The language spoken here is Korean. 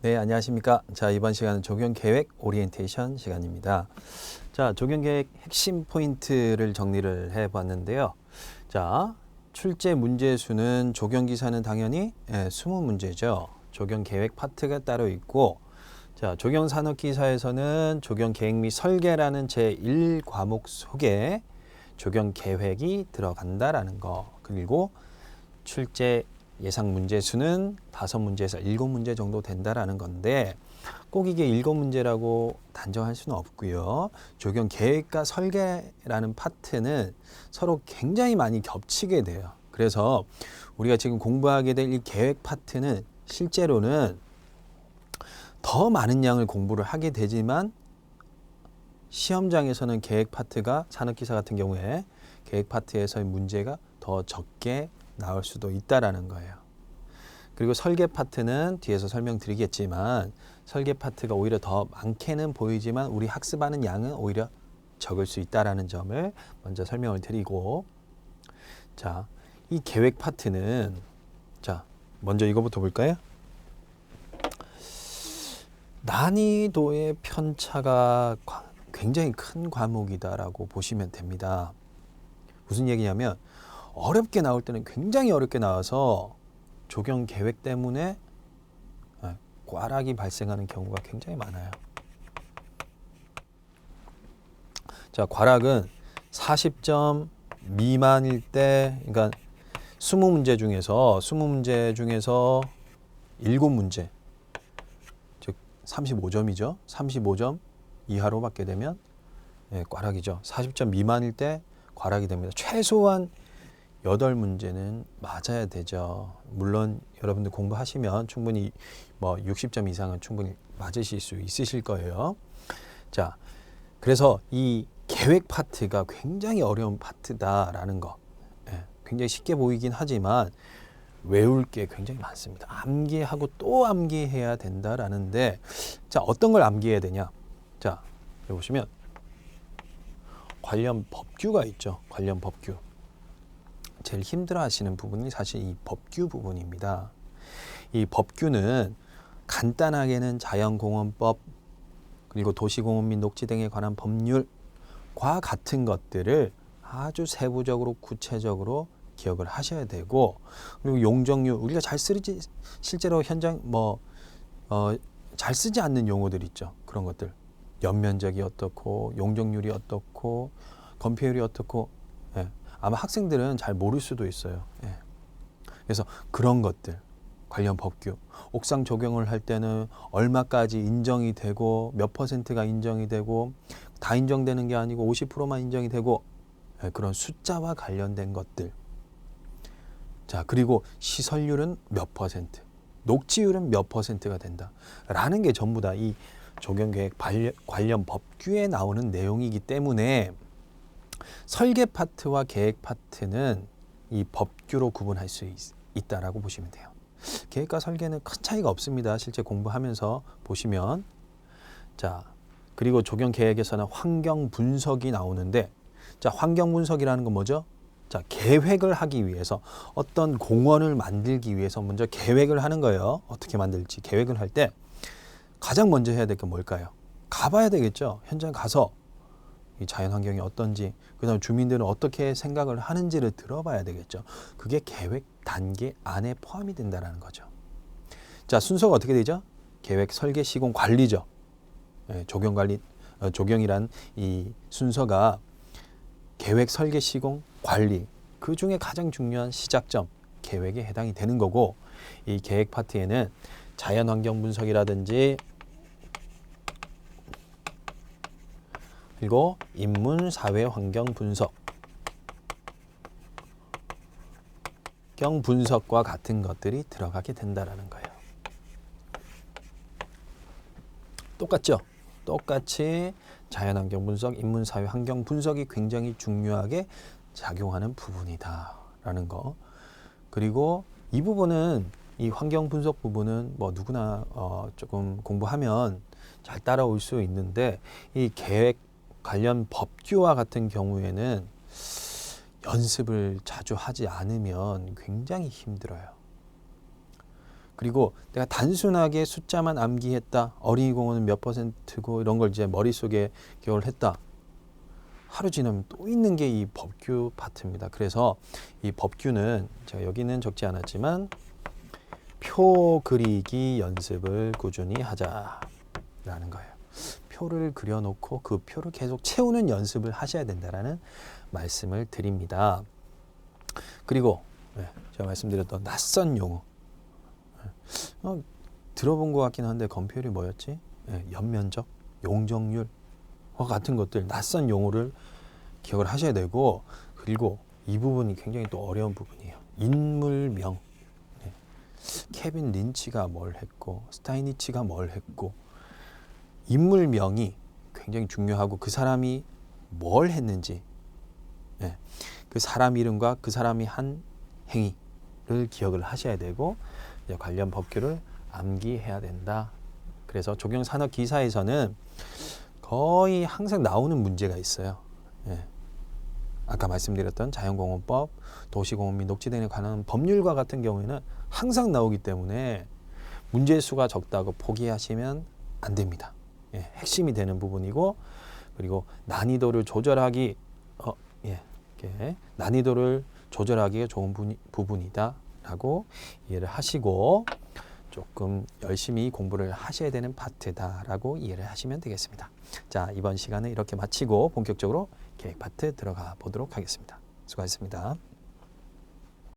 네, 안녕하십니까. 자, 이번 시간은 적용계획 오리엔테이션 시간입니다. 자, 적용계획 핵심 포인트를 정리를 해봤는데요. 자, 출제 문제 수는 적용기사는 당연히 20문제죠. 적용계획 파트가 따로 있고, 자, 적용산업기사에서는 적용계획 및 설계라는 제1과목 속에 적용계획이 들어간다라는 거. 그리고 출제 예상 문제 수는 5문제에서 7문제 정도 된다라는 건데 꼭 이게 7문제라고 단정할 수는 없고요. 적용 계획과 설계라는 파트는 서로 굉장히 많이 겹치게 돼요. 그래서 우리가 지금 공부하게 될 이 계획 파트는 실제로는 더 많은 양을 공부를 하게 되지만 시험장에서는 계획 파트가 산업기사 같은 경우에 계획 파트에서의 문제가 더 적게 나올 수도 있다라는 거예요. 그리고 설계 파트는 뒤에서 설명드리겠지만 설계 파트가 오히려 더 많게는 보이지만 우리 학습하는 양은 오히려 적을 수 있다라는 점을 먼저 설명을 드리고, 자, 이 계획 파트는 자, 먼저 이거부터 볼까요? 난이도의 편차가 굉장히 큰 과목이다라고 보시면 됩니다. 무슨 얘기냐면 어렵게 나올 때는 굉장히 어렵게 나와서 적용 계획 때문에 꽈락이 발생하는 경우가 굉장히 많아요. 자, 꽈락은 40점 미만일 때, 그러니까 20문제 중에서 7문제, 즉 35점이죠. 35점 이하로 받게 되면 꽈락이죠. 40점 미만일 때 꽈락이 됩니다. 최소한 8문제는 맞아야 되죠. 물론 여러분들 공부하시면 충분히 60점 이상은 충분히 맞으실 수 있으실 거예요. 자, 그래서 이 계획 파트가 굉장히 어려운 파트다라는 거. 굉장히 쉽게 보이긴 하지만 외울 게 굉장히 많습니다. 암기하고 또 암기해야 된다라는데, 자, 어떤 걸 암기해야 되냐? 자, 여기 보시면 관련 법규가 있죠. 관련 법규. 제일 힘들어 하시는 부분이 사실 이 법규 부분입니다. 이 법규는 간단하게는 자연공원법, 그리고 도시공원 및 녹지 등에 관한 법률과 같은 것들을 아주 세부적으로 구체적으로 기억을 하셔야 되고, 그리고 용적률, 우리가 잘 쓰지 실제로 현장 잘 쓰지 않는 용어들 있죠. 그런 것들, 연면적이 어떻고 용적률이 어떻고 건폐율이 어떻고, 아마 학생들은 잘 모를 수도 있어요. 그래서 그런 것들, 관련 법규, 옥상 적용을 할 때는 얼마까지 인정이 되고 몇 %가 인정이 되고 다 인정되는 게 아니고 50%만 인정이 되고, 그런 숫자와 관련된 것들. 자, 그리고 시설률은 몇 %, 녹지율은 몇 %가 된다 라는 게 전부 다 이 적용계획 관련 법규에 나오는 내용이기 때문에 설계 파트와 계획 파트는 이 법규로 구분할 수 있다라고 보시면 돼요. 계획과 설계는 큰 차이가 없습니다. 실제 공부하면서 보시면. 자, 그리고 적용 계획에서는 환경 분석이 나오는데, 자, 환경 분석이라는 건 뭐죠? 자, 계획을 하기 위해서 어떤 공원을 만들기 위해서 먼저 계획을 하는 거예요. 어떻게 만들지 계획을 할 때 가장 먼저 해야 될 게 뭘까요? 가봐야 되겠죠. 현장 가서 이 자연 환경이 어떤지, 그다음 주민들은 어떻게 생각을 하는지를 들어봐야 되겠죠. 그게 계획 단계 안에 포함이 된다라는 거죠. 자, 순서가 어떻게 되죠? 계획, 설계, 시공, 관리죠. 적용 관리, 적용이란 이 순서가 계획, 설계, 시공, 관리, 그 중에 가장 중요한 시작점 계획에 해당이 되는 거고, 이 계획 파트에는 자연 환경 분석이라든지 그리고 인문, 사회, 환경 분석, 환경 분석과 같은 것들이 들어가게 된다라는 거예요. 똑같죠? 똑같이 자연 환경 분석, 인문, 사회, 환경 분석이 굉장히 중요하게 작용하는 부분이다라는 거. 그리고 이 부분은, 이 환경 분석 부분은 누구나 조금 공부하면 잘 따라올 수 있는데, 이 계획 관련 법규와 같은 경우에는 연습을 자주 하지 않으면 굉장히 힘들어요. 그리고 내가 단순하게 숫자만 암기했다. 어린이 공원은 몇 %고 이런 걸 이제 머릿속에 기억을 했다. 하루 지나면 또 있는 게 이 법규 파트입니다. 그래서 이 법규는 제가 여기는 적지 않았지만 표 그리기 연습을 꾸준히 하자라는 거예요. 표를 그려놓고 그 표를 계속 채우는 연습을 하셔야 된다라는 말씀을 드립니다. 그리고 제가 말씀드렸던 낯선 용어 들어본 것 같긴 한데 검표율이 뭐였지? 연면적, 용적률 같은 것들 낯선 용어를 기억을 하셔야 되고 그리고 이 부분이 굉장히 또 어려운 부분이에요. 인물명 케빈 린치가 뭘 했고 스타이니치가 뭘 했고 인물명이 굉장히 중요하고 그 사람이 뭘 했는지 그 사람 이름과 그 사람이 한 행위를 기억을 하셔야 되고 이제 관련 법규를 암기해야 된다. 그래서 적용산업기사에서는 거의 항상 나오는 문제가 있어요. 아까 말씀드렸던 자연공원법, 도시공원 및 녹지 등에 관한 법률과 같은 경우에는 항상 나오기 때문에 문제 수가 적다고 포기하시면 안 됩니다. 핵심이 되는 부분이고 그리고 난이도를 조절하기 난이도를 조절하기가 좋은 부분이다라고 이해를 하시고 조금 열심히 공부를 하셔야 되는 파트다라고 이해를 하시면 되겠습니다. 자, 이번 시간은 이렇게 마치고 본격적으로 계획 파트 들어가 보도록 하겠습니다. 수고하셨습니다.